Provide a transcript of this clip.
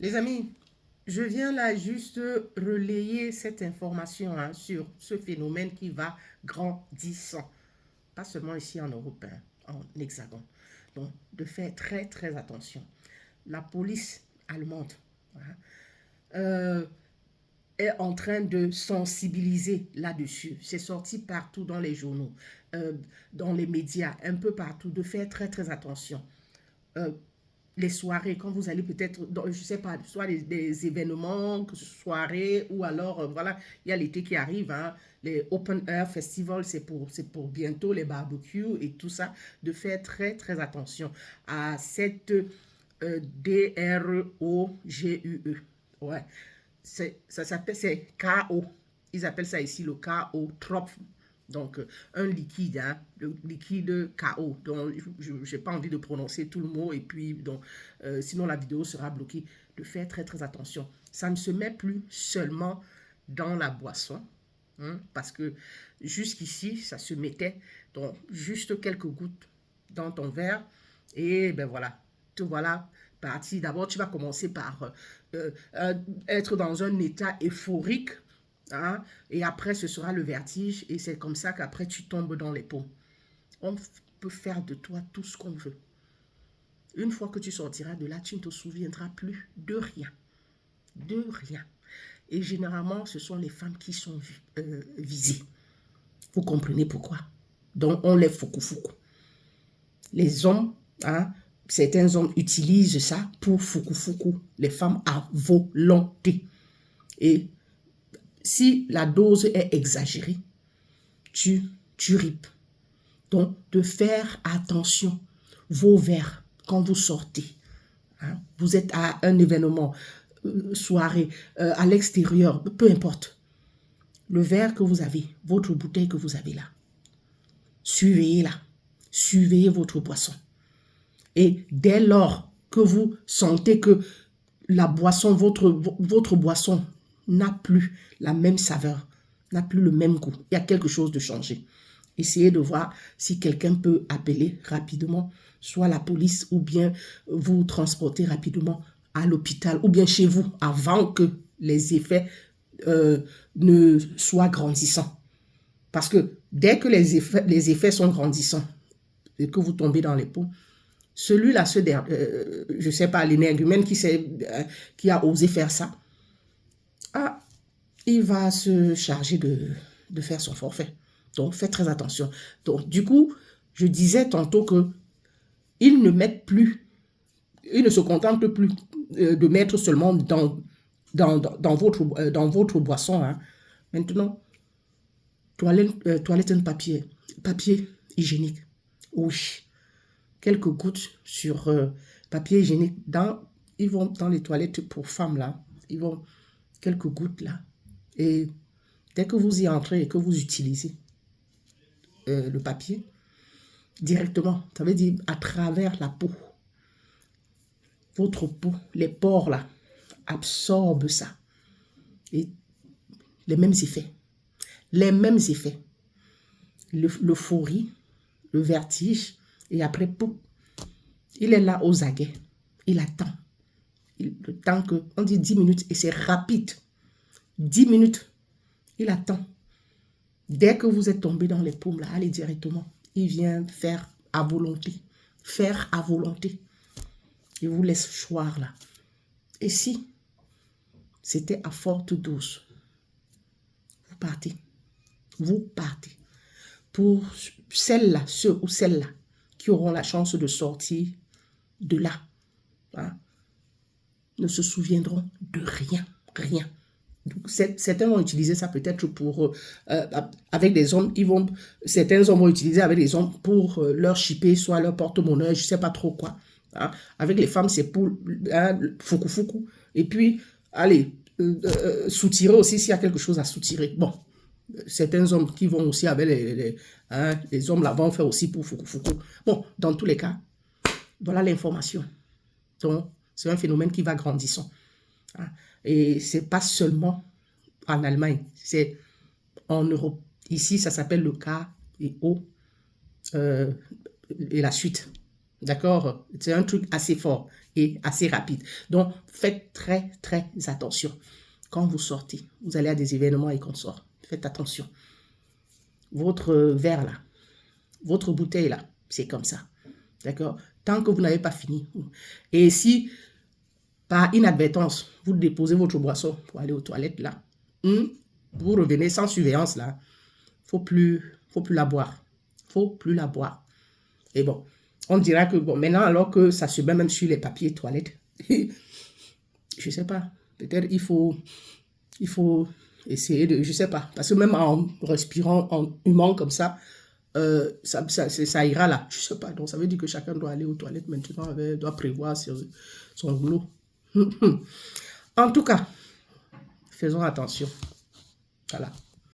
Les amis, je viens là juste relayer cette information sur ce phénomène qui va grandissant. Pas seulement ici en Europe, en Hexagone. Donc, de faire très, très attention. La police allemande euh, est en train de sensibiliser là-dessus. C'est sorti partout dans les journaux, dans les médias, un peu partout, de faire très, très attention. Euh, les soirées, quand vous allez peut-être, je ne sais pas, soit des événements, que ce soit soirées, ou alors, voilà, il y a l'été qui arrive, les Open Air Festival, c'est pour bientôt, les barbecues et tout ça, de faire très, très attention à cette DROGUE. Ouais, ça s'appelle, c'est KO. Ils appellent ça ici le KO, trop. Donc, un liquide, le liquide KO. Donc, je n'ai pas envie de prononcer tout le mot et puis, donc, sinon la vidéo sera bloquée. De faire très, très attention. Ça ne se met plus seulement dans la boisson, parce que jusqu'ici, ça se mettait donc juste quelques gouttes dans ton verre et ben voilà, te voilà parti. D'abord, tu vas commencer par être dans un état euphorique. Et après, ce sera le vertige. Et c'est comme ça qu'après, tu tombes dans les pommes. On peut faire de toi tout ce qu'on veut. Une fois que tu sortiras de là, tu ne te souviendras plus de rien. De rien. Et généralement, ce sont les femmes qui sont visées. Vous comprenez pourquoi? Donc, on les foukou-foukou. Les hommes, certains hommes utilisent ça pour foukou-foukou. Les femmes à volonté. Et si la dose est exagérée, tu ripes. Donc, de faire attention. Vos verres, quand vous sortez, vous êtes à un événement, soirée, à l'extérieur, peu importe. Le verre que vous avez, votre bouteille que vous avez là, surveillez-la. Surveillez votre boisson. Et dès lors que vous sentez que la boisson, votre boisson n'a plus la même saveur, n'a plus le même goût, il y a quelque chose de changé. Essayez de voir si quelqu'un peut appeler rapidement, soit la police, ou bien vous transporter rapidement à l'hôpital, ou bien chez vous, avant que les effets ne soient grandissants. Parce que dès que les effets sont grandissants et que vous tombez dans les pots, celui-là, je ne sais pas, l'énergumène qui a osé faire ça, il va se charger de faire son forfait. Donc, faites très attention. Donc, du coup, je disais tantôt que ils ne mettent plus, ils ne se contentent plus de mettre seulement dans votre boisson. Maintenant, toilette papier hygiénique. Oui. Quelques gouttes sur papier hygiénique. Ils vont dans les toilettes pour femmes, là. Ils vont quelques gouttes, là. Et dès que vous y entrez et que vous utilisez le papier, directement, ça veut dire à travers la peau, votre peau, les pores, là, absorbent ça. Et les mêmes effets. Les mêmes effets. L'euphorie, le vertige, et après, pouf, il est là aux aguets. Il attend. Le temps que, on dit 10 minutes, et c'est rapide. 10 minutes, il attend. Dès que vous êtes tombé dans les paumes, là, allez directement. Il vient faire à volonté. Faire à volonté. Il vous laisse choir, là. Et si c'était à forte dose, vous partez. Vous partez. Pour celles-là, ceux ou celles-là, qui auront la chance de sortir de là, ne se souviendront de rien. Rien. Donc, certains vont utiliser ça peut-être pour, avec des hommes, certains hommes vont utiliser avec des hommes pour leur chipper, soit leur porte-monnaie, je ne sais pas trop quoi. Avec les femmes, c'est pour foukou. Et puis, allez, soutirer aussi s'il y a quelque chose à soutirer. Bon, certains hommes qui vont aussi avec les hommes là vont faire aussi pour foukou. Bon, dans tous les cas, voilà l'information. Donc, c'est un phénomène qui va grandissant. Et ce n'est pas seulement en Allemagne, c'est en Europe. Ici, ça s'appelle le KO et la suite. D'accord? C'est un truc assez fort et assez rapide. Donc, faites très, très attention. Quand vous sortez, vous allez à des événements et qu'on sort. Faites attention. Votre verre là, votre bouteille là, c'est comme ça. D'accord? Tant que vous n'avez pas fini. Et si, par inadvertance, vous déposez votre boisson pour aller aux toilettes là, vous revenez sans surveillance là, faut plus la boire. Faut plus la boire. Et bon, on dira que bon, maintenant alors que ça se met même sur les papiers toilettes, je sais pas, peut-être il faut essayer de, je sais pas, parce que même en respirant, en humant comme ça, ça ira là, je sais pas. Donc ça veut dire que chacun doit aller aux toilettes maintenant, doit prévoir son boulot. En tout cas, faisons attention. Voilà.